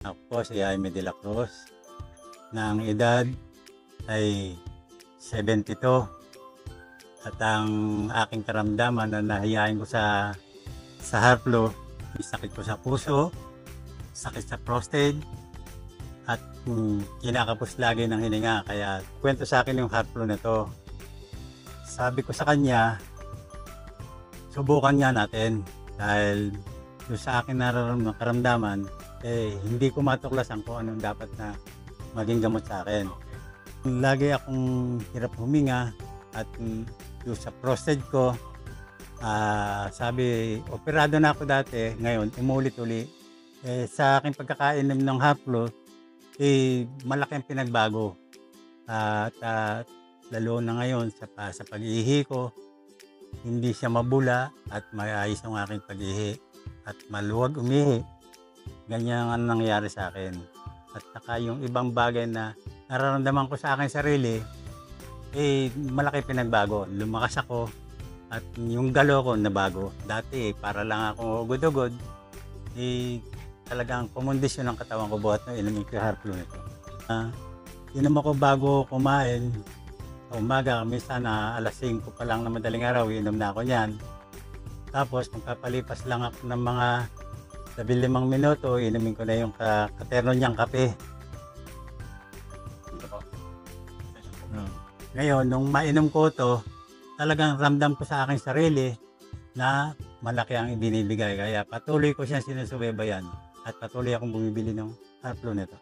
Ako po si Jaime de la Cruz na ang edad ay 72 at ang aking karamdaman na nahihain ko sa heart flow, may sakit ko sa puso, sakit sa prostate at kinakapos lagi ng hininga. Kaya kwento sa akin yung heart flow na to. Sabi ko sa kanya, subukan nga natin dahil doon sa akin nararamdaman karamdaman, hindi ko matuklasan kung anong dapat na maging gamot sa akin. Lagi akong hirap huminga at doon sa prostate ko, sabi, operado na ako dati, ngayon umulit-uli. Sa aking pagkakainom ng Haplo, malaki ang pinagbago. At lalo na ngayon sa pag-ihi ko, hindi siya mabula at maayos ang aking pag-ihi at maluwag umihi. Ganyan ang nangyari sa akin. At saka yung ibang bagay na nararamdaman ko sa akin sarili, malaki pinagbago. Lumakas ako at yung galaw ko nabago. Dati para lang ako ugod-ugod, talagang kumondisyon ng katawan ko buhat na inumin ko yung Haplo nito. Inom ako bago kumain. Sa umaga, minsan alas 5 pa lang na madaling araw, inom na ako yan. Tapos kung kapalipas lang ako ng mga 15 minuto, inumin ko na yung katerno niyang kape. Ngayon, nung mainom ko to, talagang ramdam ko sa aking sarili na malaki ang ibinibigay. Kaya patuloy ko siyang sinusubaybayan at patuloy akong bumibili ng Haplo nito.